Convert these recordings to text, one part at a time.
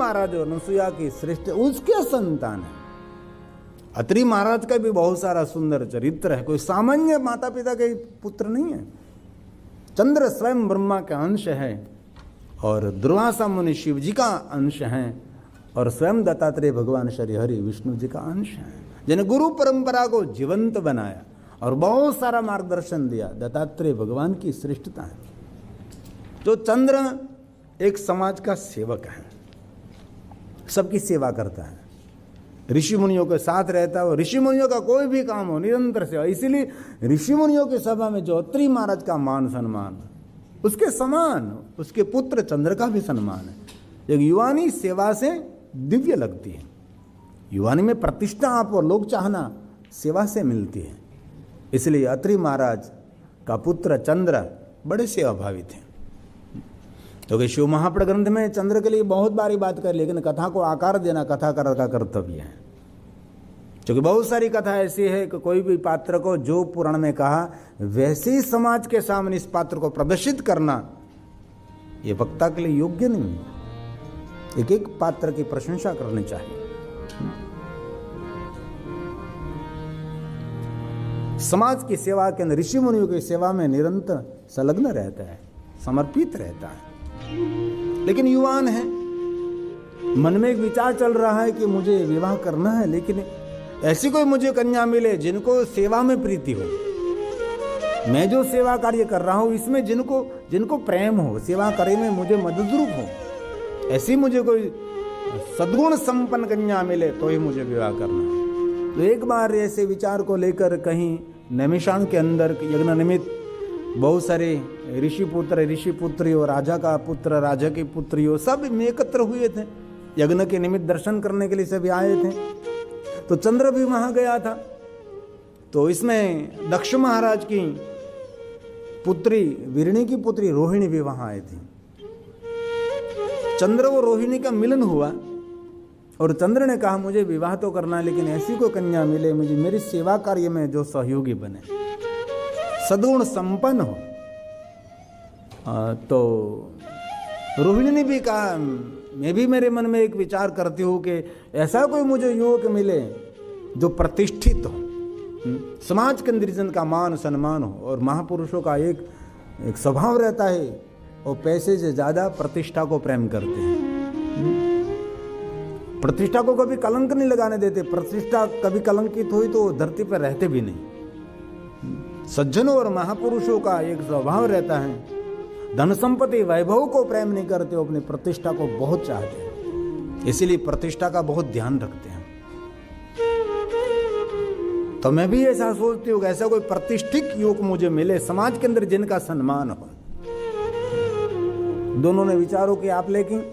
महाराज और अनुसुईया की सृष्टि उसके संतान है। अत्रि महाराज का भी बहुत सारा सुंदर चरित्र है, कोई सामान्य माता पिता के पुत्र नहीं है। चंद्र स्वयं ब्रह्मा का अंश है और दुर्वासा मुनि शिव जी का अंश है और स्वयं दत्तात्रेय भगवान श्री हरि विष्णु जी का अंश है, जिन्हें गुरु परंपरा को जीवंत बनाया और बहुत सारा मार्गदर्शन दिया। दत्तात्रेय भगवान की श्रेष्ठता है। तो चंद्र एक समाज का सेवक है, सबकी सेवा करता है, ऋषि मुनियों के साथ रहता है और ऋषि मुनियों का कोई भी काम हो निरंतर सेवा। इसीलिए ऋषि मुनियों की सभा में जो अत्रि महाराज का मान सम्मान, उसके समान उसके पुत्र चंद्र का भी सम्मान है। एक युवानी सेवा से दिव्य लगती है। युवानी में प्रतिष्ठा आप और लोग चाहना सेवा से मिलती है। इसलिए अत्रि महाराज का पुत्र चंद्र बड़े सेवा भावी थे। तो शिव महापुराण ग्रंथ में चंद्र के लिए बहुत बारी बात कर, लेकिन कथा को आकार देना कथाकार का कर्तव्य है। क्योंकि बहुत सारी कथा ऐसी है कि कोई भी पात्र को जो पुराण में कहा वैसे ही समाज के सामने इस पात्र को प्रदर्शित करना ये वक्ता के लिए योग्य नहीं है। एक एक पात्र की प्रशंसा करनी चाहिए। समाज की सेवा के अंदर ऋषि मुनियों की सेवा में निरंतर संलग्न रहता है, समर्पित रहता है। लेकिन युवान है, मन में एक विचार चल रहा है कि मुझे विवाह करना है, लेकिन ऐसी कोई मुझे कन्या मिले जिनको सेवा में प्रीति हो। मैं जो सेवा कार्य कर रहा हूं इसमें जिनको प्रेम हो, सेवा करे में मुझे मददरूप हो, ऐसी मुझे कोई सद्गुण संपन्न कन्या मिले तो ही मुझे विवाह करना है। तो एक बार ऐसे विचार को लेकर कहीं नैमिषारण्य के अंदर यज्ञ निमित्त बहुत सारे ऋषि पुत्री और राजा का पुत्र, राजा की पुत्रियों सब एकत्र हुए थे। यज्ञ के निमित्त दर्शन करने के लिए सभी आए थे। तो चंद्र भी वहां गया था। तो इसमें दक्ष महाराज की पुत्री वीरणी की पुत्री रोहिणी भी वहां आई थी। चंद्र और रोहिणी का मिलन हुआ और चंद्र ने कहा मुझे विवाह तो करना है, लेकिन ऐसी कोई कन्या मिले मुझे मेरी सेवा कार्य में जो सहयोगी बने, सद्गुण संपन्न हो। तो रोहिणी ने भी कहा मैं भी मेरे मन में एक विचार करती हूँ कि ऐसा कोई मुझे युवक मिले जो प्रतिष्ठित हो, समाज के अंदर जिनका मान सम्मान हो। और महापुरुषों का एक स्वभाव रहता है, वो पैसे से ज्यादा प्रतिष्ठा को प्रेम करते हैं। प्रतिष्ठा को कभी कलंक नहीं लगाने देते। प्रतिष्ठा कभी कलंकित हुई तो धरती पर रहते भी नहीं। सज्जनों और महापुरुषों का एक स्वभाव रहता है, धन संपत्ति वैभव को प्रेम नहीं करते, वो अपनी प्रतिष्ठा को बहुत चाहते हैं, इसीलिए प्रतिष्ठा का बहुत ध्यान रखते हैं। तो मैं भी ऐसा सोचती हूँ कि ऐसा कोई प्रतिष्ठित युवक मुझे मिले समाज के अंदर जिनका सम्मान हो। दोनों ने विचारों की आप लेकिन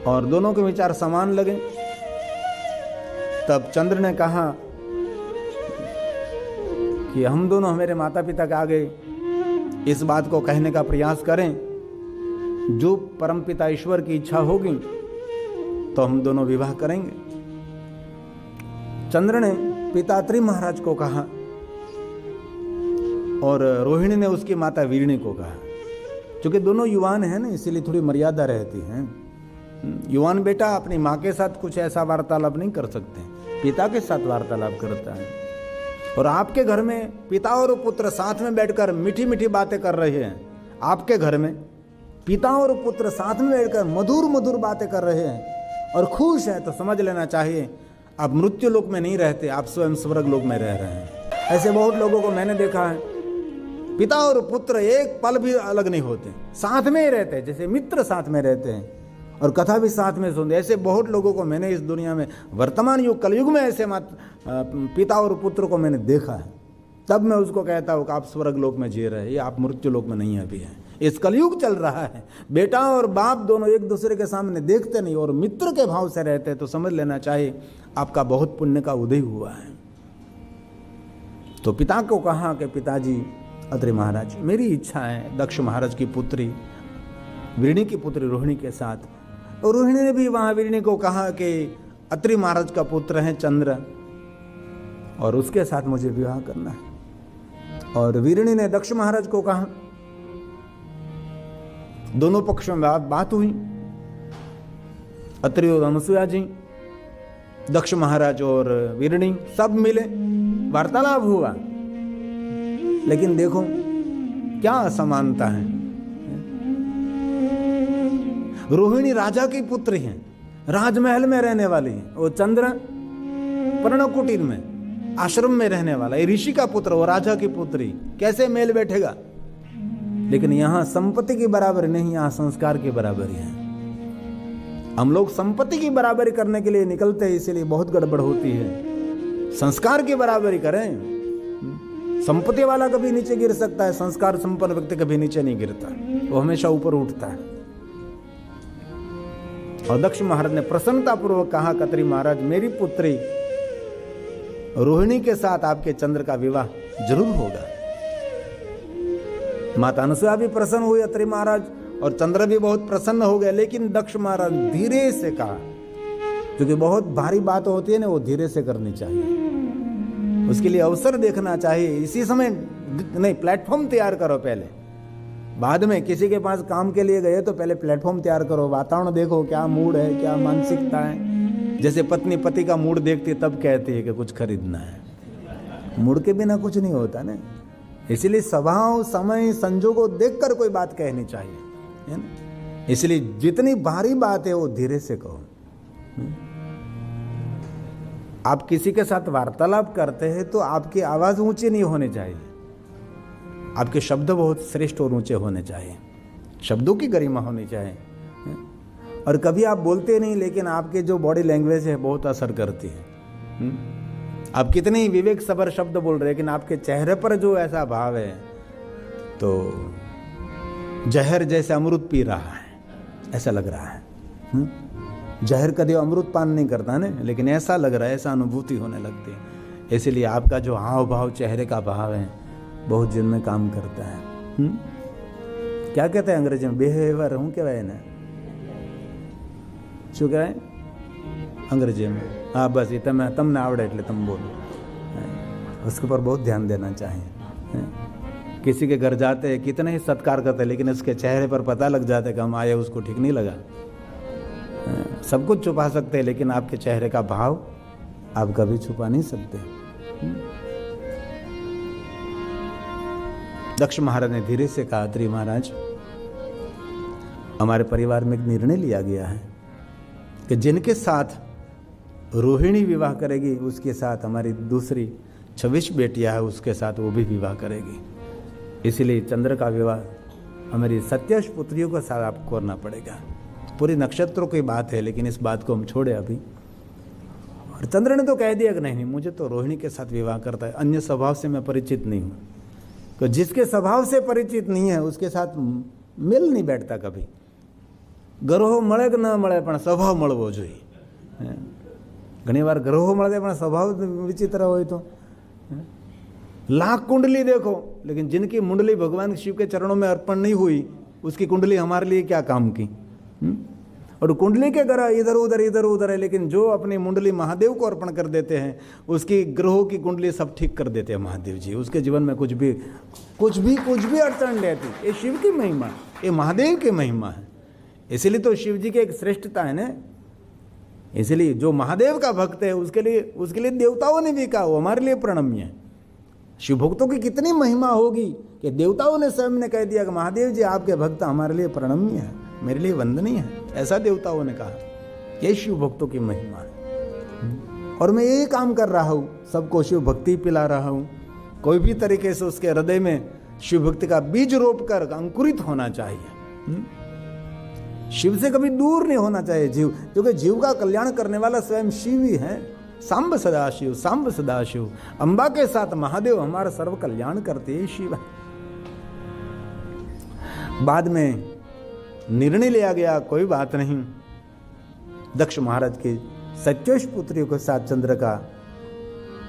और दोनों के विचार समान लगे। तब चंद्र ने कहा कि हम दोनों मेरे माता पिता के आगे इस बात को कहने का प्रयास करें, जो परमपिता ईश्वर की इच्छा होगी तो हम दोनों विवाह करेंगे। चंद्र ने पिता अत्रि महाराज को कहा और रोहिणी ने उसकी माता वीरणी को कहा। क्योंकि दोनों युवान हैं ना, इसीलिए थोड़ी मर्यादा रहती है। युवान बेटा अपनी माँ के साथ कुछ ऐसा वार्तालाप नहीं कर सकते, पिता के साथ वार्तालाप करता है। और आपके घर में पिता और पुत्र साथ में बैठकर मीठी मीठी बातें कर रहे हैं, आपके घर में पिता और पुत्र साथ में बैठकर मधुर मधुर बातें कर रहे हैं और खुश हैं, तो समझ लेना चाहिए आप मृत्यु लोक में नहीं रहते, आप स्वयं स्वर्ग लोक में रह रहे हैं। ऐसे बहुत लोगों को मैंने देखा है, पिता और पुत्र एक पल भी अलग नहीं होते, साथ में ही रहते हैं, जैसे मित्र साथ में रहते हैं और कथा भी साथ में सुनते। ऐसे बहुत लोगों को मैंने इस दुनिया में वर्तमान युग कलयुग में ऐसे पिता और पुत्र को मैंने देखा है। तब मैं उसको कहता हूँ कि आप स्वर्ग लोक में जी रहे हैं, ये आप मृत्यु लोक में नहीं अभी हैं। इस कलयुग चल रहा है, बेटा और बाप दोनों एक दूसरे के सामने देखते नहीं और मित्र के भाव से रहते, तो समझ लेना चाहिए आपका बहुत पुण्य का उदय हुआ है। तो पिता को कहा कि पिताजी अत्रि महाराज, मेरी इच्छा है दक्ष महाराज की पुत्री वीरणी की पुत्री रोहिणी के साथ। और रोहिणी ने भी वहां वीरणी को कहा कि अत्रि महाराज का पुत्र है चंद्र और उसके साथ मुझे विवाह करना है। और वीरणी ने दक्ष महाराज को कहा, दोनों पक्षों में बात हुई अत्रि और अनसुया जी, दक्ष महाराज और वीरणी सब मिले, वार्तालाप हुआ। लेकिन देखो क्या असमानता है। रोहिणी राजा की पुत्री है, राजमहल में रहने वाली है, वो चंद्र पर्णकुटीर में आश्रम में रहने वाला, ये ऋषि का पुत्र, वो राजा की पुत्री, कैसे मेल बैठेगा। लेकिन यहां संपत्ति की बराबरी नहीं, यहां संस्कार की बराबरी है। हम लोग संपत्ति की बराबरी करने के लिए निकलते हैं, इसीलिए बहुत गड़बड़ होती है। संस्कार की बराबरी करें। संपत्ति वाला कभी नीचे गिर सकता है, संस्कार संपन्न व्यक्ति कभी नीचे नहीं गिरता, वो हमेशा ऊपर उठता है। और दक्ष महाराज ने प्रसन्नतापूर्वक कहा, कतरी महाराज, मेरी पुत्री रोहिणी के साथ आपके चंद्र का विवाह जरूर होगा। माता अनसुया भी प्रसन्न हुई, अत्रि महाराज और चंद्र भी बहुत प्रसन्न हो गए। लेकिन दक्ष महाराज धीरे से कहा, क्योंकि बहुत भारी बात होती है ना, वो धीरे से करनी चाहिए, उसके लिए अवसर देखना चाहिए। इसी समय नहीं, प्लेटफॉर्म तैयार करो पहले, बाद में किसी के पास काम के लिए गए तो पहले प्लेटफॉर्म तैयार करो, वातावरण देखो, क्या मूड है, क्या मानसिकता है। जैसे पत्नी पति का मूड देखती है तब कहती है कि कुछ खरीदना है, मूड के बिना कुछ नहीं होता ना। इसलिए स्वभाव, समय, संजोगों देखकर कोई बात कहनी चाहिए, है ना। इसलिए जितनी भारी बात है वो धीरे से कहो। आप किसी के साथ वार्तालाप करते हैं तो आपकी आवाज ऊंची नहीं होनी चाहिए, आपके शब्द बहुत श्रेष्ठ और ऊंचे होने चाहिए, शब्दों की गरिमा होनी चाहिए। और कभी आप बोलते नहीं, लेकिन आपके जो बॉडी लैंग्वेज है बहुत असर करती है। आप कितने ही विवेक सभर शब्द बोल रहे हैं, लेकिन आपके चेहरे पर जो ऐसा भाव है तो जहर जैसे अमृत पी रहा है, ऐसा लग रहा है। जहर कभी अमृत पान नहीं करता ना, लेकिन ऐसा लग रहा है, ऐसा अनुभूति होने लगती है। इसलिए आपका जो हाव भाव, चेहरे का भाव है, बहुत जिनमें काम करता है। क्या कहते हैं अंग्रेजी में, बिहेवियर हूँ क्या है ना, શું કહેવાય अंग्रेजी में? हाँ बस ये तमने आवड़े એટલે तुम बोलो, उसके ऊपर बहुत ध्यान देना चाहिए। किसी के घर जाते हैं, कितने ही सत्कार करते हैं, लेकिन उसके चेहरे पर पता लग जाता है कि हम आए, उसको ठीक नहीं लगा। सब कुछ छुपा सकते हैं, लेकिन आपके चेहरे का भाव आप कभी छुपा नहीं सकते। दक्ष महाराज ने धीरे से कहा, अत्रि महाराज, हमारे परिवार में एक निर्णय लिया गया है कि जिनके साथ रोहिणी विवाह करेगी, उसके साथ हमारी दूसरी 26 बेटियां है, उसके साथ वो भी विवाह करेगी। इसलिए चंद्र का विवाह हमारी 27 पुत्रियों के साथ आपको करना पड़ेगा। पूरी नक्षत्रों की बात है, लेकिन इस बात को हम छोड़े अभी। और चंद्र ने तो कह दिया कि नहीं, मुझे तो रोहिणी के साथ विवाह करता है, अन्य स्वभाव से मैं परिचित नहीं हूँ। तो जिसके स्वभाव से परिचित नहीं है उसके साथ मेल नहीं बैठता कभी। ग्रहो મળે કે ન મળે પણ સ્વભાવ મળવો જોઈએ। ઘણી વાર ગ્રહો મળે પણ સ્વભાવ વિચિત્ર હોય તો लाख कुंडली देखो, लेकिन जिनकी मुंडली भगवान शिव के चरणों में अर्पण नहीं हुई, उसकी कुंडली हमारे लिए क्या काम की। और कुंडली के ग्रह इधर उधर है, लेकिन जो अपनी मुंडली महादेव को अर्पण कर देते हैं, उसकी ग्रहों की कुंडली सब ठीक कर देते हैं महादेव जी। उसके जीवन में कुछ भी अड़चन नहीं रहती। ये शिव की महिमा, ये महादेव की महिमा है। इसलिए तो शिव जी की एक श्रेष्ठता है ना। इसलिए जो महादेव का भक्त है उसके लिए देवताओं ने भी कहा वो हमारे लिए प्रणम्य है। शिव भक्तों की कितनी महिमा होगी कि देवताओं ने स्वयं ने कह दिया कि महादेव जी आपके भक्त हमारे लिए प्रणम्य है, मेरे लिए वंदनीय है। ऐसा देवताओं ने कहा। ये शिव भक्तों की महिमा है। और मैं यही काम कर रहा हूँ, सबको शिव भक्ति पिला रहा हूँ। कोई भी तरीके से उसके हृदय में शिव भक्ति का बीज रोप कर अंकुरित होना चाहिए। शिव से कभी दूर नहीं होना चाहिए जीव, क्योंकि जीव का कल्याण करने वाला स्वयं शिव ही है। सांब सदाशिव, सांब सदाशिव। अंबा के साथ महादेव हमारा सर्व कल्याण करते हैं, शिव। बाद में निर्णय लिया गया, कोई बात नहीं। दक्ष महाराज की 27 पुत्रियों के साथ चंद्र का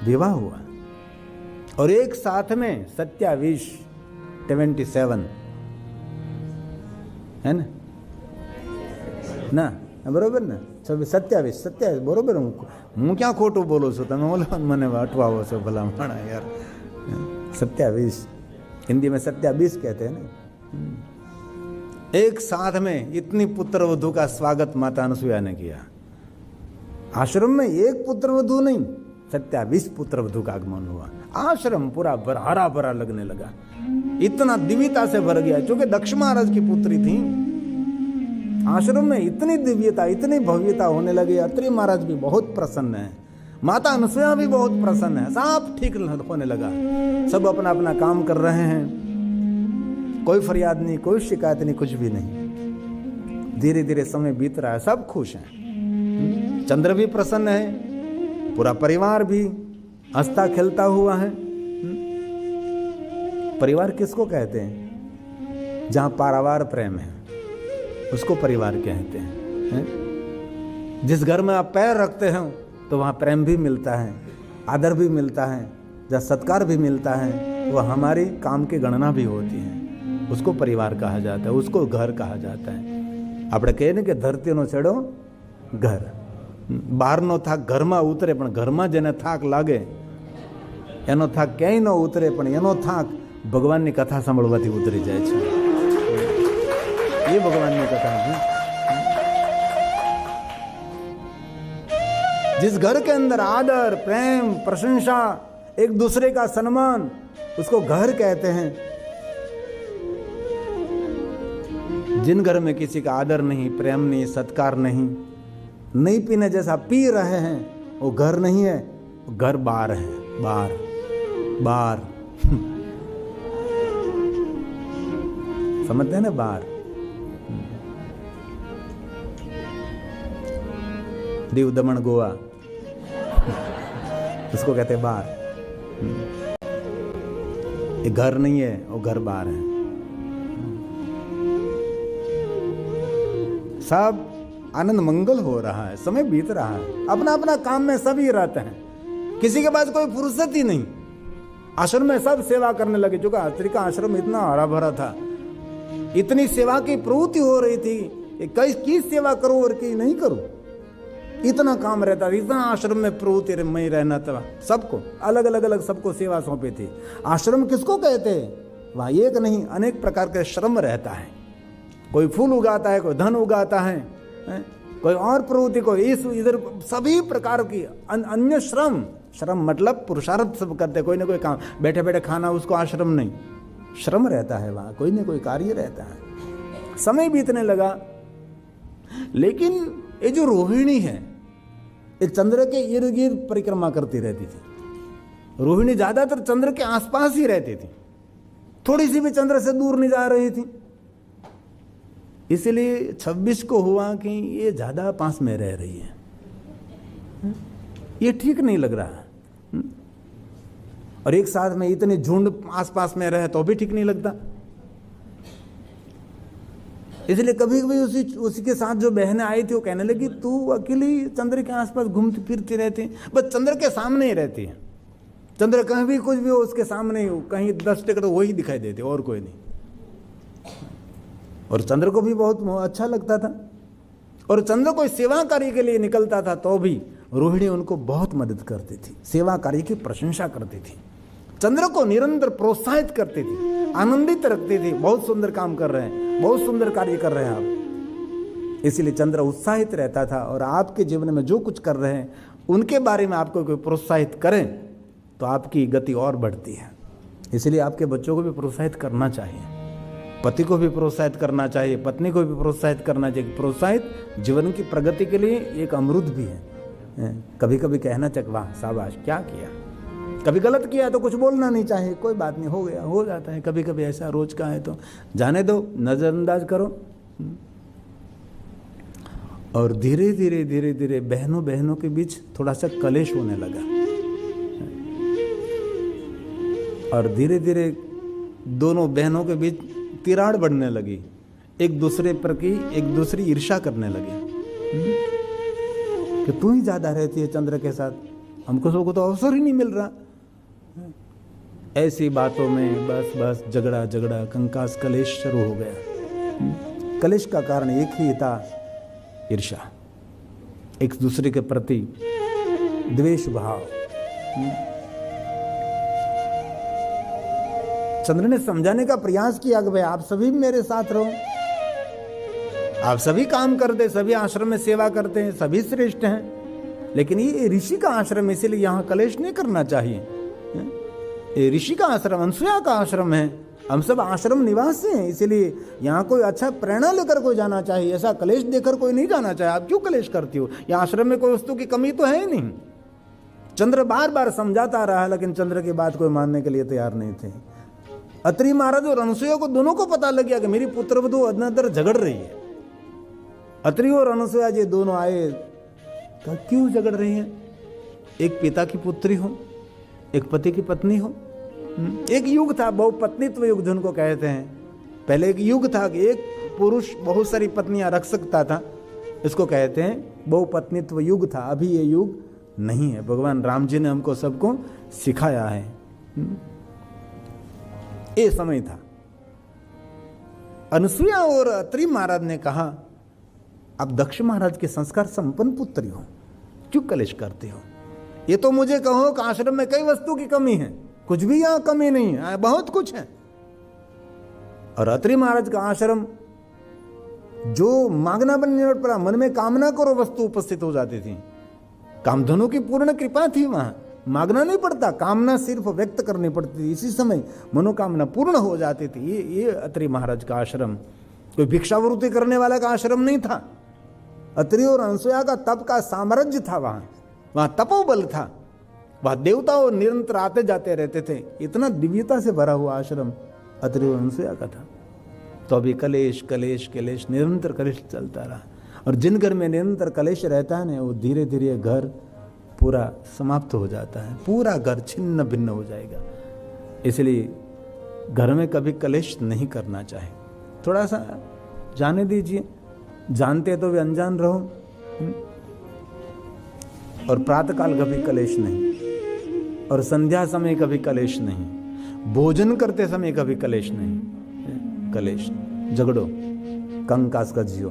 विवाह हुआ और एक साथ में 27 है ना बरोबर ना 27 बरोबर। હું ક્યાં ખોટું બોલું છું, તમે બોલો મને અટવાવો છો ભલા માણા યાર। 27 हिंदी में 27 कहते हैं ना। एक साथ में इतनी पुत्र वधू का स्वागत माता अनसुया ने किया। आश्रम में एक पुत्र वधू नहीं, 27 पुत्र वधू का आगमन हुआ। आश्रम पूरा हरा भरा लगने लगा, इतना दिव्यता से भर गया, क्योंकि दक्ष महाराज की पुत्री थी। आश्रम में इतनी दिव्यता, इतनी भव्यता होने लगी। अत्रि महाराज भी बहुत प्रसन्न है, माता अनसुया भी बहुत प्रसन्न है, सब ठीक होने लगा। सब अपना अपना काम कर रहे हैं, कोई फरियाद नहीं, कोई शिकायत नहीं, कुछ भी नहीं। धीरे धीरे समय बीत रहा है, सब खुश हैं। चंद्र भी प्रसन्न है, पूरा परिवार भी हंसता खेलता हुआ है। परिवार किसको कहते हैं? जहां पारावार प्रेम है उसको परिवार कहते हैं। जिस घर में आप पैर रखते हो तो वहाँ प्रेम भी मिलता है, आदर भी मिलता है, जहाँ सत्कार भी मिलता है, वह हमारी काम की गणना भी होती है, उसको परिवार कहा जाता है, उसको घर कहा जाता है। આપણે કહીએ ને કે ધરતીનો છેડો ઘર, બહારનો થાક ઘરમાં ઉતરે, પણ ઘરમાં જેને થાક લાગે એનો થાક ક્યાંય ન ઉતરે, પણ એનો થાક ભગવાનની કથા સાંભળવાથી ઉતરી જાય છે। ये भगवान की कथा है। जिस घर के अंदर आदर, प्रेम, प्रशंसा, एक दूसरे का सम्मान, उसको घर कहते हैं। जिन घर में किसी का आदर नहीं, प्रेम नहीं, सत्कार नहीं, नहीं पीने जैसा पी रहे हैं, वो घर नहीं है, वो घर बार है, बार बार समझते हैं ना, बार। दीव, दमन, गोवा, उसको कहते हैं बार। ये घर नहीं है, वो घर बार है। सब आनंद मंगल हो रहा है, समय बीत रहा है, अपना अपना काम में सभी रहते हैं, किसी के पास कोई फुर्सत ही नहीं। आश्रम में सब सेवा करने लगे, जो का अत्रि का आश्रम इतना हरा भरा था, इतनी सेवा की प्रवृत्ति हो रही थी, किस सेवा करूं और की नहीं करूं, इतना काम रहता था, इतना आश्रम में प्रवृत्ति में रहना था। सबको अलग अलग अलग सबको सेवा सौंपी थी। आश्रम किसको कहते हैं? वहाँ एक नहीं, अनेक प्रकार के श्रम रहता है। कोई फूल उगाता है, कोई धन उगाता है, कोई और प्रवृत्ति, कोई इस इधर, सभी प्रकार की अन्य श्रम। श्रम मतलब पुरुषार्थ सब करते, कोई ना कोई काम, बैठे बैठे खाना, उसको आश्रम नहीं, श्रम रहता है, वहाँ कोई ना कोई कार्य रहता है। समय बीतने लगा, लेकिन ये जो रोहिणी है, ये चंद्र के इर्द गिर्द परिक्रमा करती रहती थी। रोहिणी ज्यादातर चंद्र के आसपास ही रहती थी, थोड़ी सी भी चंद्र से दूर नहीं जा रही थी। इसलिए 26 को हुआ कि ये ज्यादा पास में रह रही है, ये ठीक नहीं लग रहा। और एक साथ में इतने झुंड आसपास में रहे तो भी ठीक नहीं लगता। इसलिए कभी कभी उसी के साथ जो बहनें आई थी, वो कहने लगी, तू अकेली चंद्र के आसपास घूमती फिरती रहती, बस चंद्र के सामने ही रहती है। चंद्र कहीं भी कुछ भी हो, उसके सामने ही हो, कहीं 10 टिकट वही दिखाई देते, और कोई नहीं। और चंद्र को भी बहुत अच्छा लगता था, और चंद्र कोई सेवा कार्य के लिए निकलता था तो भी रोहिणी उनको बहुत मदद करती थी, सेवा कार्य की प्रशंसा करती थी, चंद्र को निरंतर प्रोत्साहित करती थी, आनंदित रखती थी। बहुत सुंदर काम कर रहे हैं, बहुत सुंदर कार्य कर रहे हैं आप। इसलिए चंद्र उत्साहित रहता था। और आपके जीवन में जो कुछ कर रहे हैं उनके बारे में आपको कोई प्रोत्साहित करें तो आपकी गति और बढ़ती है। इसलिए आपके बच्चों को भी प्रोत्साहित करना चाहिए, पति को भी प्रोत्साहित करना चाहिए, पत्नी को भी प्रोत्साहित करना चाहिए। प्रोत्साहित जीवन की प्रगति के लिए एक अमृत भी है। कभी कभी कहना चाहिए, वाह शाबाश क्या किया। कभी गलत किया तो कुछ बोलना नहीं चाहिए, कोई बात नहीं, हो गया, हो जाता है। कभी कभी ऐसा रोज का है तो जाने दो, नजरअंदाज करो। और धीरे धीरे धीरे धीरे बहनों के बीच थोड़ा सा कलेश होने लगा, और धीरे धीरे दोनों बहनों के बीच तिराड़ बढ़ने लगी, एक दूसरे पर की एक दूसरी ईर्ष्या करने लगी कि तू ही ज्यादा रहती है चंद्र के साथ, हमको सबको तो अवसर ही नहीं मिल रहा। ऐसी बातों में बस झगड़ा कंकास कलेश शुरू हो गया। कलेश का कारण एक ही था, ईर्ष्या, एक दूसरे के प्रति द्वेष भाव। चंद्र ने समझाने का प्रयास किया कि भाई आप सभी मेरे साथ रहो, आप सभी काम करते, सभी आश्रम में सेवा करते हैं, सभी श्रेष्ठ हैं, लेकिन ये ऋषि का आश्रम, इसीलिए यहाँ कलेश नहीं करना चाहिए। ये ऋषि का आश्रम, अनसुया का आश्रम है, हम सब आश्रम निवासी हैं, इसीलिए यहाँ कोई अच्छा प्रेरणा लेकर कोई जाना चाहिए, ऐसा कलेश देकर कोई नहीं जाना चाहिए। आप क्यों कलेश करती हो? यहाँ आश्रम में कोई वस्तु की कमी तो है ही नहीं। चंद्र बार बार समझाता रहा, लेकिन चंद्र की बात कोई मानने के लिए तैयार नहीं थे। अत्रि महाराज और अनसुया को दोनों को पता लग गया कि मेरी पुत्रवधू अंदर झगड़ रही है। अत्रि और अनसुया जी दोनों आए, तो क्यों झगड़ रही हैं? एक पिता की पुत्री हो, एक पति की पत्नी हो। एक युग था, बहुपत्नीत्व युग जिनको कहते हैं। पहले एक युग था कि एक पुरुष बहुत सारी पत्नियां रख सकता था, इसको कहते हैं बहुपत्नीत्व युग था। अभी ये युग नहीं है, भगवान राम जी ने हमको सबको सिखाया है। ये समय था। अनसुया और अत्रि महाराज ने कहा, आप दक्ष महाराज के संस्कार संपन्न पुत्री हो, क्यों कलेश करते हो? ये तो मुझे कहो कि आश्रम में कई वस्तु की कमी है, कुछ भी यहां कमी नहीं है, बहुत कुछ है। और अत्रि महाराज का आश्रम जो मांगना बनने पड़ा, मन में कामना करो वस्तु उपस्थित हो जाती थी। कामधनु की पूर्ण कृपा थी, वहां मांगना नहीं पड़ता, कामना सिर्फ व्यक्त करनी पड़ती थी, इसी समय मनोकामना पूर्ण हो जाती थी। ये अत्रि महाराज का आश्रम कोई भिक्षावृत्ति करने वाला का आश्रम नहीं था। अत्रि और अनसुया का तप का साम्राज्य था, वहां तपोबल था, वहां देवताओं निरंतर आते जाते रहते थे। इतना दिव्यता से भरा हुआ आश्रम अत्रि और अनसुया का था। तो अभी कलेश कलेश कलेश, निरंतर कलेश चलता रहा। और जिन घर में निरंतर कलेश रहता है ना, वो धीरे धीरे घर पूरा समाप्त हो जाता है, पूरा घर छिन्न भिन्न हो जाएगा। इसलिए घर में कभी कलेश नहीं करना चाहिए, थोड़ा सा जाने दीजिए। जानते तो भी अनजान रहो। और प्रातःकाल कभी कलेश नहीं, और संध्या समय कभी कलेश नहीं, भोजन करते समय कभी कलेश नहीं। कलेश झगड़ो કંકાસ કરજો।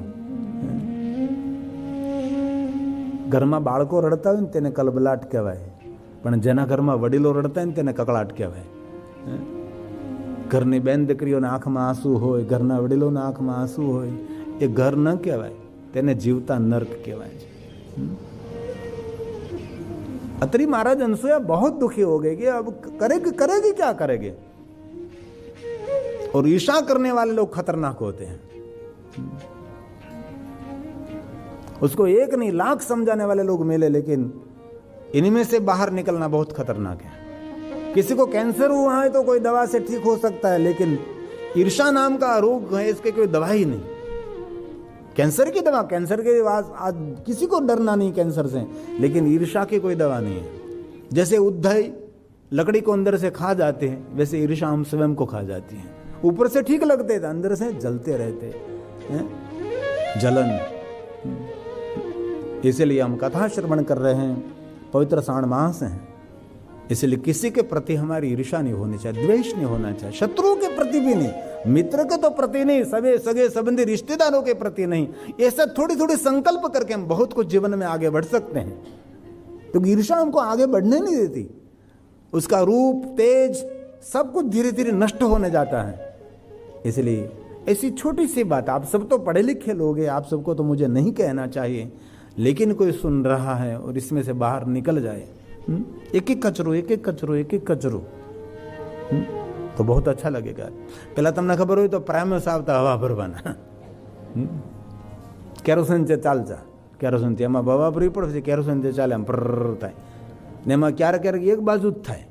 ઘરમાં બાળકો રડતા હોય ને તેને કલબલાટ કહેવાય, પણ જેના ઘરમાં વડીલો રડતા હોય ને તેને કકળાટ કહેવાય। ઘરની બેન દીકરીઓના આંખમાં આંસુ હોય, ઘરના વડીલોના આંખમાં આંસુ હોય, એ ઘર ન કહેવાય, તેને જીવતા નર્ક કહેવાય છે। अत्रि महाराज अनसुया बहुत दुखी हो गए कि अब करेगी क्या करेगी। और ईर्षा करने वाले लोग खतरनाक होते हैं। उसको एक नहीं लाख समझाने वाले लोग मिले, लेकिन इनमें से बाहर निकलना बहुत खतरनाक है। किसी को कैंसर हुआ है तो कोई दवा से ठीक हो सकता है, लेकिन ईर्षा नाम का रोग है, इसके कोई दवा ही नहीं। कैंसर की दवा, कैंसर के आज किसी को डरना नहीं कैंसर से, लेकिन ईर्षा की कोई दवा नहीं है। जैसे उद्धय लकड़ी को अंदर से खा जाते हैं, वैसे ईर्षा हम स्वयं को खा जाती है। ऊपर से ठीक लगते थे, अंदर से जलते रहते हैं, जलन। इसलिए हम कथा श्रवण कर रहे हैं, पवित्र श्रावण मास है, इसलिए किसी के प्रति हमारी ईर्षा नहीं होनी चाहिए, द्वेष नहीं होना चाहिए। शत्रु के प्रति भी नहीं, मित्र के तो प्रति नहीं, सगे संबंधी रिश्तेदारों के प्रति नहीं। ऐसा थोड़ी थोड़ी संकल्प करके हम बहुत कुछ जीवन में आगे बढ़ सकते हैं। तो ईर्षा हमको आगे बढ़ने नहीं देती, उसका रूप तेज सब कुछ धीरे धीरे नष्ट होने जाता है। इसलिए ऐसी छोटी सी बात, आप सब तो पढ़े लिखे लोग हैं, आप सबको तो मुझे नहीं कहना चाहिए, लेकिन कोई सुन रहा है और इसमें से बाहर निकल जाए, एक एक कचरो एक एक कचरो एक एक कचरो, तो बहुत अच्छा लगेगा। पहला तमने खबर हो तो प्राइम साहब था हवा भरवाना, કેરોસીન છે ચાલતા, કેરોસીન એમાં હવા ભરવી પડે, પછી કેરોસીન ચાલે આમ પ્ર થાય ને એમાં ક્યારેક ક્યારેક એક બાજુ જ થાય,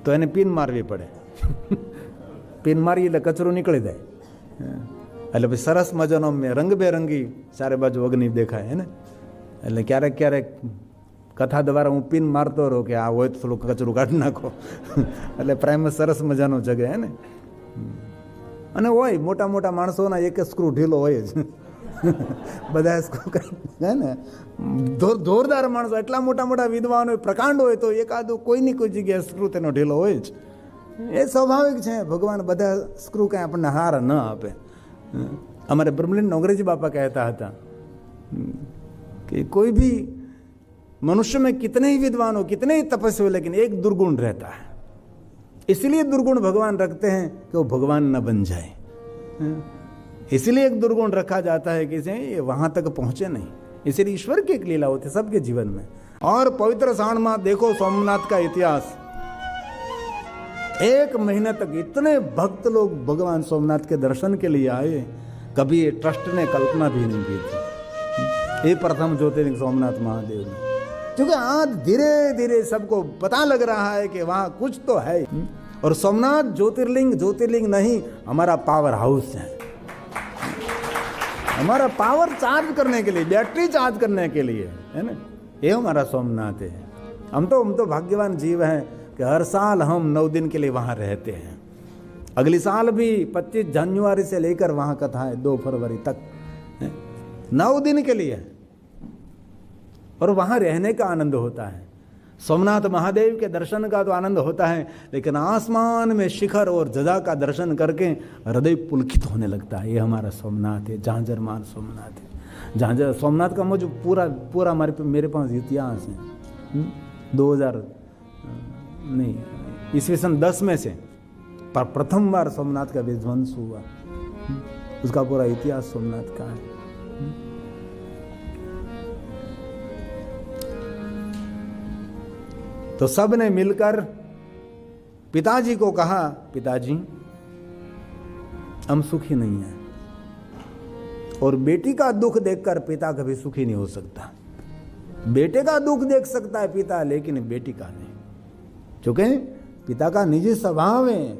તો એને પિન મારવી પડે। પિન મારી એટલે કચરો નીકળી જાય, એટલે પછી સરસ મજાનો રંગબેરંગી ચારે બાજુ અગ્નિ દેખાય હે ને। એટલે ક્યારેક ક્યારેક કથા દ્વારા હું પિન મારતો રહું કે આ હોય તો થોડું કચરું કાઢી નાખો, એટલે પ્રાઇમ સરસ મજાનો જગે હે ને। અને હોય મોટા મોટા માણસોના એક સ્ક્રૂ ઢીલો હોય જ, બધા સ્ક્રૂ હે ને। જોરદાર માણસો, એટલા મોટા મોટા વિદ્વાન હોય, પ્રકાંડ હોય, તો એકાદું કોઈની કોઈ જગ્યાએ સ્ક્રૂ તેનો ઢીલો હોય જ। એ સ્વાભાવિક છે, ભગવાન બધા સ્ક્રૂ કાંઈ આપણને હાર ન આપે। અમારે બ્રહ્મલીન અંગ્રેજી બાપા કહેતા હતા कि कोई भी मनुष्य में कितने ही विद्वान हो, कितने ही तपस्वी हो, लेकिन एक दुर्गुण रहता है। इसलिए दुर्गुण भगवान रखते हैं कि वो भगवान न बन जाए। इसलिए एक दुर्गुण रखा जाता है कि ये वहां तक पहुंचे नहीं, इसलिए ईश्वर की एक लीला होती है सबके जीवन में। और पवित्र श्रावण मास देखो, सोमनाथ का इतिहास, 1 महीने तक इतने भक्त लोग भगवान सोमनाथ के दर्शन के लिए आए, कभी ये ट्रस्ट ने कल्पना भी नहीं की थी। ये प्रथम ज्योतिर्लिंग सोमनाथ महादेव ने, क्योंकि आज धीरे धीरे सबको पता लग रहा है कि वहां कुछ तो है। और सोमनाथ ज्योतिर्लिंग नहीं, हमारा पावर हाउस है, हमारा पावर चार्ज करने के लिए, बैटरी चार्ज करने के लिए, है ना, ये हमारा सोमनाथ है। हम तो भाग्यवान जीव हैं कि हर साल हम 9 दिन के लिए वहां रहते हैं। अगली साल भी 25 जनवरी से लेकर वहां कथा है 2 फरवरी तक, 9 दिन के लिए, और वहां रहने का आनंद होता है। सोमनाथ महादेव के दर्शन का तो आनंद होता है, लेकिन आसमान में शिखर और ध्वजा का दर्शन करके हृदय पुलकित होने लगता है। ये हमारा सोमनाथ है, झांझरमान सोमनाथ है। झांझर सोमनाथ का मुझे पूरा मेरे पास इतिहास है। 2000 नहीं, ईस्वी सन 10 में से प्रथम बार सोमनाथ का विध्वंस हुआ, उसका पूरा इतिहास सोमनाथ का है। तो सब ने मिलकर पिताजी को कहा, पिताजी हम सुखी नहीं हैं, और बेटी का दुख देखकर पिता कभी सुखी नहीं हो सकता। बेटे का दुख देख सकता है पिता, लेकिन बेटी का नहीं, क्योंकि पिता का निजी स्वभाव है,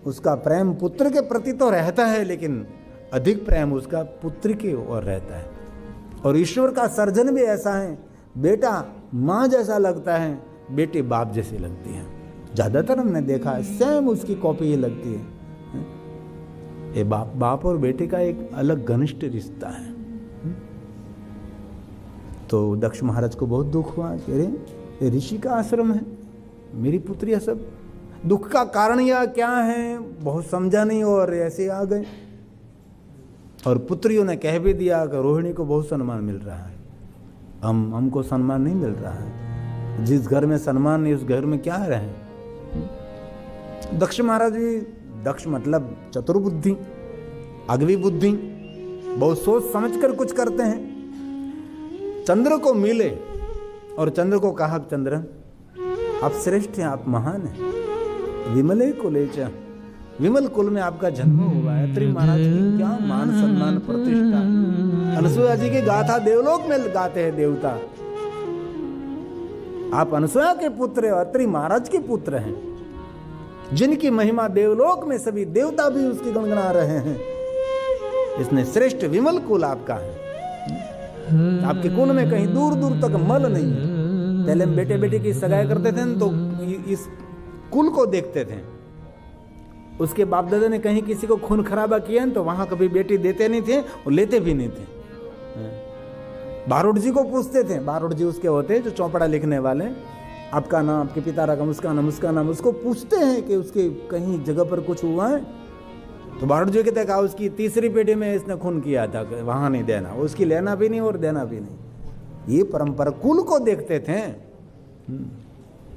उसका प्रेम पुत्र के प्रति तो रहता है, लेकिन अधिक प्रेम उसका पुत्र की ओर रहता है। और ईश्वर का सर्जन भी ऐसा है, बेटा माँ जैसा लगता है, बेटी बाप जैसी लगती है। ज्यादातर हमने देखा है सेम उसकी कॉपी ही लगती है। ये बाप और बेटे का एक अलग घनिष्ठ रिश्ता है। तो दक्ष महाराज को बहुत दुख हुआ कि अरे ऋषि का आश्रम है, मेरी पुत्रियां सब, दुख का कारण या क्या है बहुत समझा नहीं, और ऐसे आ गए। और पुत्रियों ने कह भी दिया कि रोहिणी को बहुत सम्मान मिल रहा है, हमको सम्मान नहीं मिल रहा है। जिस घर में सम्मान नहीं उस घर में क्या रहे। दक्ष महाराज भी, दक्ष मतलब चतुर्बुद्धि, अगवी बुद्धि, बहुत सोच समझकर कुछ करते हैं। चंद्र को मिले और चंद्र को कहा, चंद्र आप श्रेष्ठ हैं, आप महान हैं, विमले कुलेचा, विमल कुल में आपका जन्म हुआ है। अत्रि महाराज की क्या मान सम्मान प्रतिष्ठा। अनसुया जी की गाथा देवलोक में गाते हैं देवता। आप अनसुया के पुत्र हैं, अत्रि महाराज के पुत्र हैं, जिनकी महिमा देवलोक में सभी देवता भी उसकी गुणगुना रहे हैं। इसने श्रेष्ठ विमल कुल आपका है, आपके कुल में कहीं दूर दूर तक मल नहीं है। पहले हम बेटे बेटी की सगाई करते थे तो इस कुल को देखते थे। उसके बाप दादा ने कहीं किसी को खून खराबा किया तो वहां कभी बेटी देते नहीं थे और लेते भी नहीं थे। बारोट जी को पूछते थे, बारोट जी उसके होते जो चौपड़ा लिखने वाले, आपका नाम, आपके पिता का नाम, उसका नाम, उसको पूछते हैं कि उसके कहीं जगह पर कुछ हुआ है। तो बारोट जी कहते कहा उसकी तीसरी पेटी में इसने खून किया था, वहां नहीं देना, उसकी लेना भी नहीं और देना भी नहीं। ये परंपरा कुल को देखते थे,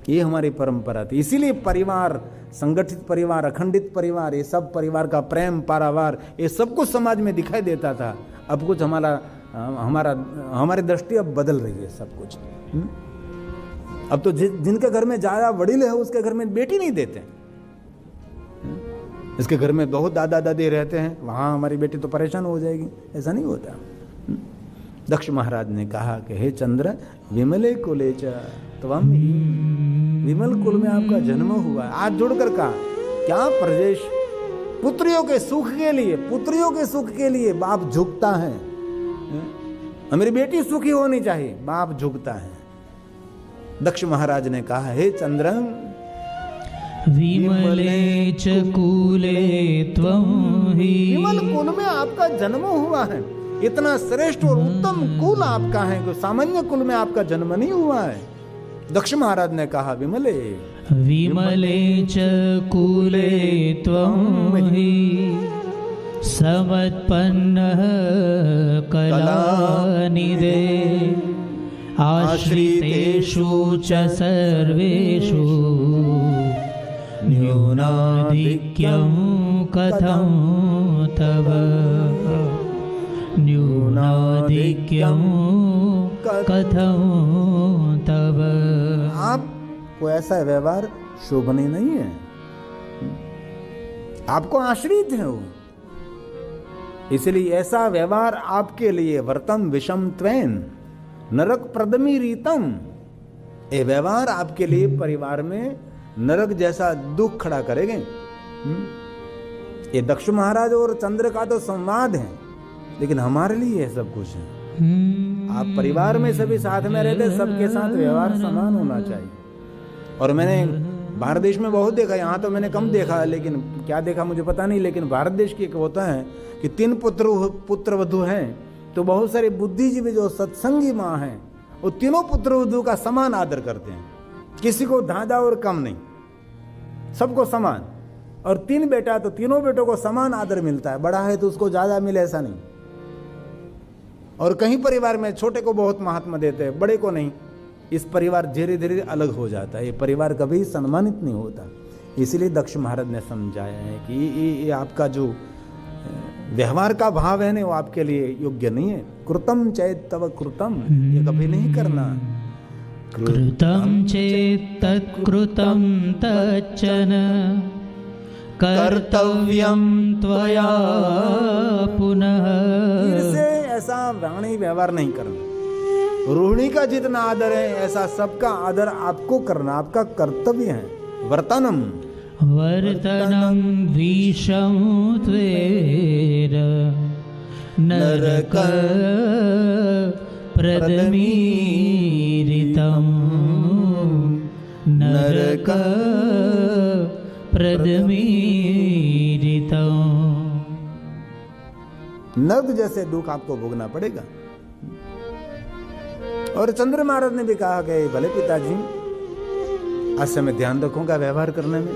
ये हमारी परंपरा थी। इसीलिए परिवार, संगठित परिवार, अखंडित परिवार, ये सब परिवार का प्रेम, पारावार, ये सब कुछ समाज में दिखाई देता था। अब कुछ हमारी दृष्टि अब बदल रही है सब कुछ। अब तो जिनके घर में ज्यादा वडील है उसके घर में बेटी नहीं देते। इसके घर में बहुत दादा दादी रहते हैं, वहां हमारी बेटी तो परेशान हो जाएगी, ऐसा नहीं होता। दक्ष महाराज ने कहा कि हे चंद्र, विमले कुलेच त्वं ही, विमल कुल में आपका जन्म हुआ है। आज जुड़कर कहा क्या प्रदेश, पुत्रियों के सुख के लिए, पुत्रियों के सुख के लिए बाप झुकता है। मेरी बेटी सुखी होनी चाहिए, बाप झुकता है। दक्ष महाराज ने कहा हे चंद्र, विमले च कूले त्वं ही, विमल कुल में आपका जन्म हुआ है। इतना श्रेष्ठ और उत्तम कुल आपका है, कोई सामान्य कुल में आपका जन्म नहीं हुआ है। दक्ष महाराज ने कहा विमले, विमले च कूले त्वं ही, समत्पन्नः कलानिधे, आश्रितेषु च सर्वेषु न्यूनाधिक्यं कथं तव। नधिक्यं कथं तव। आपको ऐसा व्यवहार शोभनीय नहीं है, आपको आश्रित है वो, इसलिए ऐसा व्यवहार आपके लिए वर्तम विषम त्वेन नरक प्रदमी रीतम, ये व्यवहार आपके लिए परिवार में नरक जैसा दुख खड़ा करेंगे। ये दक्ष महाराज और चंद्र का तो संवाद है, लेकिन हमारे लिए ये सब कुछ है। आप परिवार में सभी साथ में रहते, सबके साथ व्यवहार समान होना चाहिए। और मैंने भारत देश में बहुत देखा, यहाँ तो मैंने कम देखा, लेकिन क्या देखा मुझे पता नहीं, लेकिन भारत देश की एक होता है कि 3 पुत्र वधू हैं, तो बहुत सारे बुद्धिजीवी जो सत्संगी माँ हैं वो तीनों पुत्र वधू का समान आदर करते हैं, किसी को ज्यादा और कम नहीं, सबको समान। और 3 बेटा तो तीनों बेटों को समान आदर मिलता है, बड़ा है तो उसको ज्यादा मिले ऐसा नहीं। और कहीं परिवार में छोटे को बहुत महात्मा देते हैं, बड़े को नहीं। इस परिवार धीरे धीरे अलग हो जाता है, ये परिवार कभी सम्मानित नहीं होता। इसलिए दक्ष महाराज ने समझाया है कि ये आपका जो व्यवहार का भाव है ना, वो आपके लिए योग्य नहीं है। कृतम चेत तव कृतम, ये कभी नहीं करना। कृतं चेत् तत्कृतं तच्चन कर्तव्यं त्वया पुनः। फिर से ऐसा वाणी व्यवहार नहीं करना। रोहिणी का जितना आदर है ऐसा सबका आदर आपको करना, आपका कर्तव्य है। वर्तनम वर्तनं विषं त्वेर नरक प्रदमीरितं नरक प्रदमीरितं। नर्क जैसे दुख आपको भोगना पड़ेगा। और चंद्र महाराज ने भी कहा कि भले पिताजी, आज से मैं ध्यान रखूंगा व्यवहार करने में।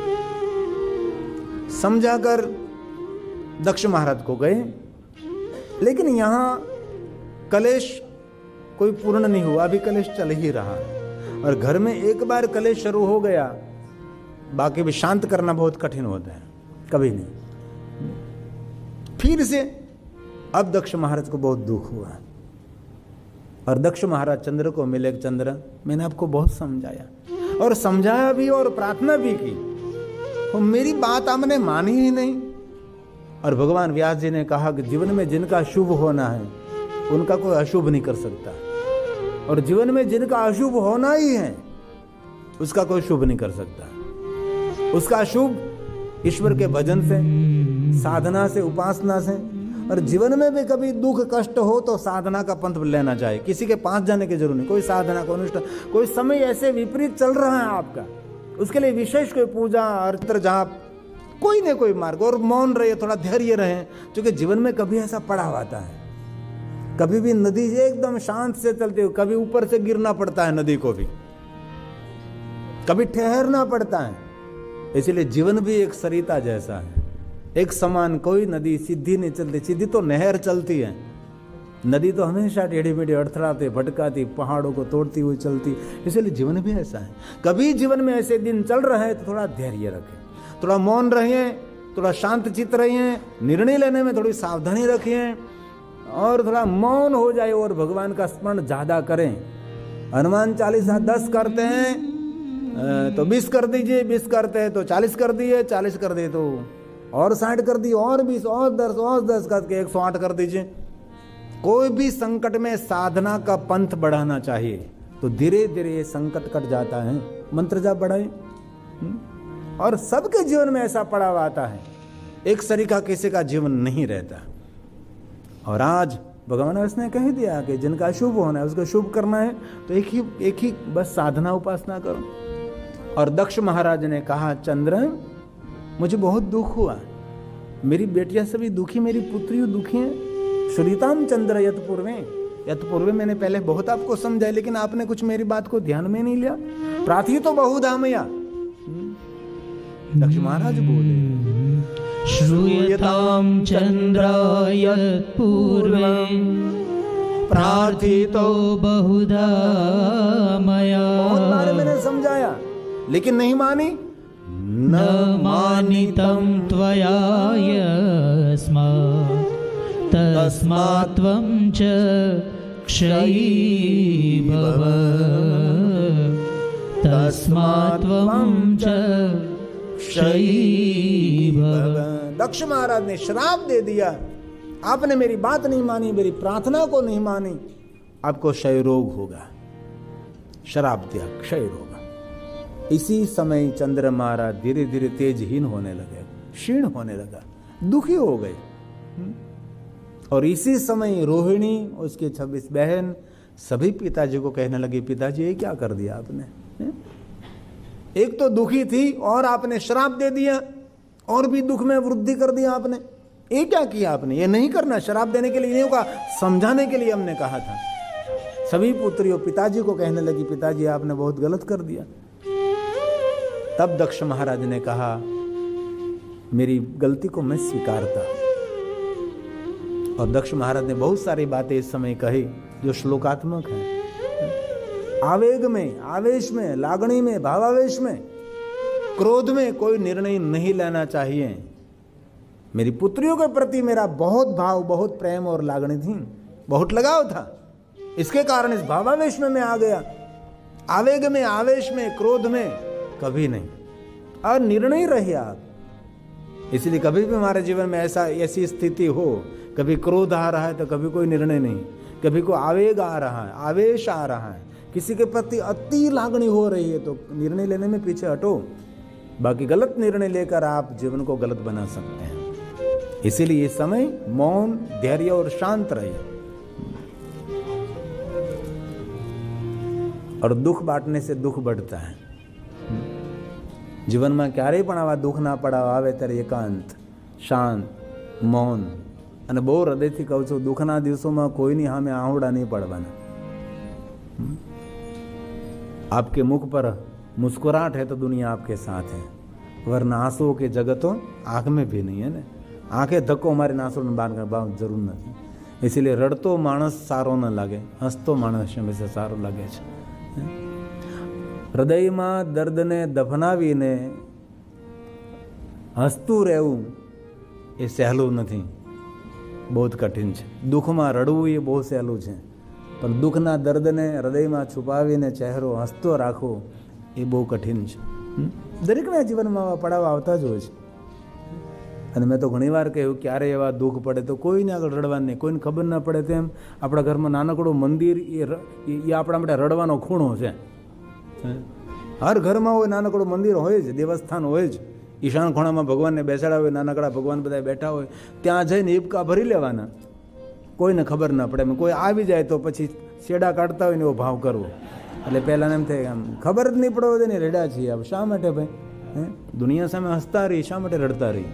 समझाकर दक्ष महाराज को गए, लेकिन यहां कलेश कोई पूर्ण नहीं हुआ, अभी कलेश चल ही रहा है। और घर में एक बार कलेश शुरू हो गया, बाकी भी शांत करना बहुत कठिन होता है, कभी नहीं। फिर से अब दक्ष महाराज को बहुत दुख हुआ, और दक्ष महाराज चंद्र को मिले। चंद्र, मैंने आपको बहुत समझाया और समझाया भी और प्रार्थना भी की, तो मेरी बात आपने मानी ही नहीं। और भगवान व्यास जी ने कहा कि जीवन में जिनका शुभ होना है उनका कोई अशुभ नहीं कर सकता, और जीवन में जिनका अशुभ होना ही है उसका कोई शुभ नहीं कर सकता। उसका शुभ ईश्वर के भजन से, साधना से, उपासना से। और जीवन में भी कभी दुख कष्ट हो तो साधना का पंथ लेना चाहिए, किसी के पास जाने की जरूरत नहीं। कोई साधना, कोई अनुष्ठान, कोई समय ऐसे विपरीत चल रहा है आपका, उसके लिए विशेष कोई पूजा अर्थ, जहाँ कोई न कोई मार्ग, और मौन रहे, थोड़ा धैर्य रहे, क्योंकि जीवन में कभी ऐसा पड़ाव आता है। कभी भी नदी एकदम शांत से चलती है, कभी ऊपर से गिरना पड़ता है नदी को भी, कभी ठहरना पड़ता है। इसलिए जीवन भी एक सरिता जैसा है, एक समान कोई नदी सीधी नहीं चलती। सीधी तो नहर चलती है, नदी तो हमेशा टेढ़ी मेढ़ी अड़थड़ाती, भटकाती, पहाड़ों को तोड़ती हुई चलती। इसलिए जीवन भी ऐसा है। कभी जीवन में ऐसे दिन चल रहे हैं तो थोड़ा धैर्य रखें, थोड़ा मौन रहिए, थोड़ा शांत चित्त रहिए, निर्णय लेने में थोड़ी सावधानी रखिए, और थोड़ा मौन हो जाए और भगवान का स्मरण ज्यादा करें। हनुमान चालीसा 10 करते हैं तो 20 कर दीजिए, 20 करते हैं तो 40 कर दिए, 40 कर दिए तो और 60 कर दिए, और 20 और 10 करके 108 कर दीजिए। कोई भी संकट में साधना का पंथ बढ़ाना चाहिए, तो धीरे धीरे ये संकट कट जाता है। मंत्र जाप बढ़ाए, और सबके जीवन में ऐसा पड़ाव आता है, एक सरीका किसी का जीवन नहीं रहता। और आज भगवान ने कह दिया कि जिनका शुभ होना है उसको शुभ करना है, तो एक ही बस साधना उपासना करो। और दक्ष महाराज ने कहा, चंद्र मुझे बहुत दुख हुआ, मेरी बेटियां सभी दुखी, मेरी पुत्री दुखी है। श्रीताम चंद्र यत पूर्वे मैंने पहले बहुत आपको समझाया, लेकिन आपने कुछ मेरी बात को ध्यान में नहीं लिया। प्रार्थी तो बहुधामया। दक्ष महाराज बोले, श्रूयतां चंद्र यत् पूर्वे प्रार्थितो बहुधा मया। बहुत बार मैंने समझाया लेकिन नहीं मानी। न मानितं त्वया यस्मात् तस्मात् त्वं च क्षयी भव तस्मात् त्वं च क्षयी भव। दक्ष महाराज ने श्राप दे दिया, आपने मेरी बात नहीं मानी, मेरी प्रार्थना को नहीं मानी, आपको क्षय रोग होगा। श्राप दिया, क्षय रोग। इसी समय चंद्र महाराज धीरे धीरे तेजहीन होने लगे, क्षीण होने लगा, दुखी हो गए। और इसी समय रोहिणी, उसकी 26 बहन, सभी पिताजी को कहने लगी, पिताजी ये क्या कर दिया आपने? एक तो दुखी थी और आपने श्राप दे दिया और भी दुख में वृद्धि कर दिया आपने। ये क्या किया आपने? ये नहीं करना, श्राप देने के लिए नहीं होगा, समझाने के लिए हमने कहा था। सभी पुत्रियों पिताजी को कहने लगी, पिताजी आपने बहुत गलत कर दिया। तब दक्ष महाराज ने कहा, मेरी गलती को मैं स्वीकारता। और दक्ष महाराज ने बहुत सारी बातें इस समय कही जो श्लोकात्मक है। आवेग में, आवेश में, लागणी में, भावावेश में, क्रोध में कोई निर्णय नहीं लेना चाहिए। मेरी पुत्रियों के प्रति मेरा बहुत भाव, बहुत प्रेम और लागणी थी, बहुत लगाव था। इसके कारण इस भावावेश में मैं आ गया। आवेग में, आवेश में, क्रोध में कभी नहीं। और निर्णय रहिए आप। इसलिए कभी भी हमारे जीवन में ऐसी स्थिति हो, कभी क्रोध आ रहा है तो कभी कोई निर्णय नहीं, कभी कोई आवेग आ रहा है, आवेश आ रहा है, किसी के प्रति अति लागणी हो रही है, तो निर्णय लेने में पीछे हटो। बाकी गलत निर्णय लेकर आप जीवन को गलत बना सकते हैं। इसीलिए इस समय मौन, धैर्य और शांत रहिए। और दुख बांटने से दुख बढ़ता है। जीवन में क्यारेय पण आवा दुख ना पड़ावा आवे त्यारे एकांत, शांत, मौन અને બહુ હૃદયથી કહું છું, દુઃખના દિવસોમાં કોઈની સામે આહોડા નહીં પડવાના। आपके मुख पर मुस्कुराहट है तो दुनिया आपके साथ है, वरना आंसुओं की जगह तो आंख में भी नहीं है ने। आंखें धक्को मारी आंसू बार जरूर नहीं। इसीलिए रड़तो माणस सारो न लागे, हसतो माणस हमेशा सारो लागे छे। हृदयમાં દર્દને દફનાવીને હસતું રહેવું એ સહેલું નથી, बहुत कठिन है। दुख में रड़વું ये बहुत સહેલું છે, પણ દુઃખના દર્દને હૃદયમાં છુપાવીને ચહેરો હસતો રાખવો એ બહુ કઠિન છે। દરેકના જીવનમાં આવા પડાવ આવતા જ હોય છે। અને મેં તો ઘણીવાર કહ્યું, ક્યારે એવા દુઃખ પડે તો કોઈને આગળ રડવાનું નહીં, કોઈને ખબર ના પડે તેમ આપણા ઘરમાં નાનકડું મંદિર એ આપણા માટે રડવાનો ખૂણો છે। હર ઘરમાં હોય નાનકડું મંદિર હોય જ, દેવસ્થાન હોય જ। ઈશાન ખૂણામાં ભગવાનને બેસાડ્યા હોય, નાનકડા ભગવાન બધા બેઠા હોય, ત્યાં જઈને હિબકા ભરી લેવાના, કોઈને ખબર ના પડે। કોઈ આવી જાય તો પછી છેડા કાઢતા હોય ને એવો ભાવ કરવો। એટલે પહેલાં એમ થાય, આમ ખબર જ નહીં પડવા દે ને રેડા છીએ આપ, શા માટે ભાઈ? દુનિયા સામે હસતા રહી, શા માટે રડતા રહી?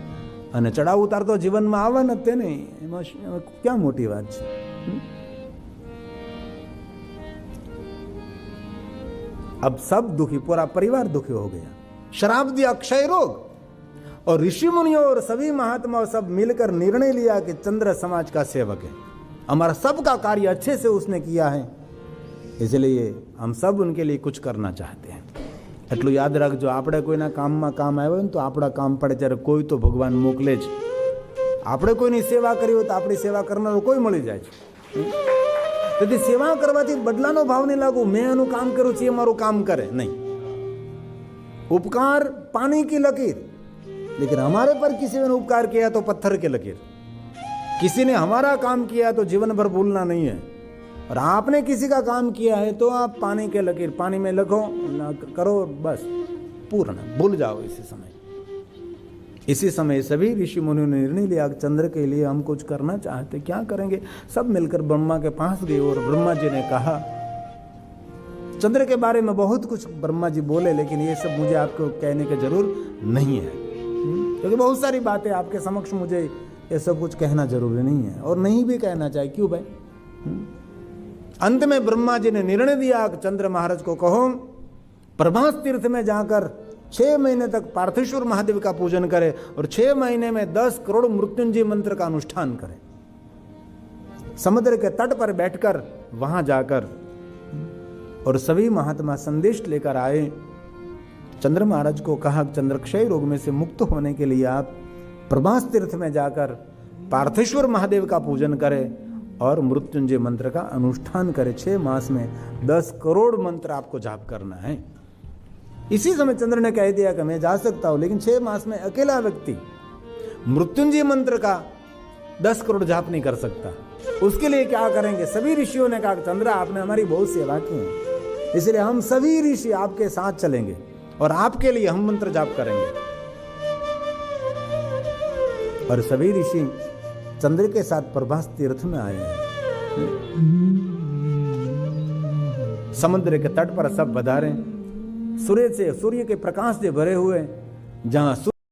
અને ચડાવ ઉતાર તો જીવનમાં આવવાના જ તે ને, એમાં ક્યાં મોટી વાત છે? अब सब दुखी, पूरा परिवार दुखी हो गया। शराब दिया, क्षय रोग। और ऋषि मुनियों और सभी महात्माओं सब मिलकर निर्णय लिया कि चंद्र समाज का सेवक है, हमारा सबका कार्य अच्छे से उसने किया है, इसलिए हम सब उनके लिए कुछ करना चाहते हैं। એટલું યાદ રાખજો, આપણે કોઈના કામમાં કામ આવ્યો ને તો આપણા કામ પડે ત્યારે કોઈ તો ભગવાન મોકલે જ। આપણે કોઈની સેવા કરી હોય તો આપણી સેવા કરનારો કોઈ મળી જાય છે। તેથી સેવા કરવાથી બદલાનો ભાવ નહીં લાગુ, મેં એનું કામ કર્યું છે એ મારું કામ કરે, નહીં। उपकार पानी की लकीर, लेकिन हमारे पर किसी ने उपकार किया तो पत्थर की लकीर। किसी ने हमारा काम किया तो जीवन भर भूलना नहीं है, और आपने किसी का काम किया है तो आप पानी के लकीर पानी में लिखो, करो, बस पूर्ण, भूल जाओ इसी समय। इसी समय सभी ऋषि मुनियों ने निर्णय लिया, चंद्र के लिए हम कुछ करना चाहते, क्या करेंगे? सब मिलकर ब्रह्मा के पास गए और ब्रह्मा जी ने कहा, चंद्र के बारे में बहुत कुछ ब्रह्मा जी बोले, लेकिन ये सब मुझे आपको कहने की जरूर नहीं है, क्योंकि बहुत सारी बातें आपके समक्ष मुझे ये सब कुछ कहना जरूरी नहीं है, और नहीं भी कहना चाहिए। क्यों भाई? अंत में ब्रह्मा जी ने निर्णय दिया कि चंद्र महाराज को कहो प्रभास तीर्थ में जाकर 6 महीने तक पार्थेश्वर महादेव का पूजन करे, और 6 महीने में 10 करोड़ मृत्युंजय मंत्र का अनुष्ठान करे। समुद्र के तट पर बैठकर वहां जाकर, और सभी महात्मा संदेश लेकर आए। चंद्र महाराज को कहा, चंद्र क्षय रोग में से मुक्त होने के लिए आप प्रभास तीर्थ में जाकर पार्थेश्वर महादेव का पूजन करे और मृत्युंजय मंत्र का अनुष्ठान करे। 6 मास में 10 करोड़ मंत्र आपको जाप करना है। इसी समय चंद्र ने कह दिया कि मैं जा सकता हूं, लेकिन 6 मास में अकेला व्यक्ति मृत्युंजय मंत्र का 10 करोड़ जाप नहीं कर सकता। उसके लिए क्या करेंगे? सभी ऋषियों ने कहा चंद्र आपने हमारी बहुत सेवा की है, इसलिए हम सभी ऋषि आपके साथ चलेंगे और आपके लिए हम मंत्र जाप करेंगे। और सभी ऋषि चंद्र के साथ प्रभास तीर्थ में आए हैं। समुद्र के तट पर सब बधारे, सूर्य के प्रकाश से भरे हुए, जहां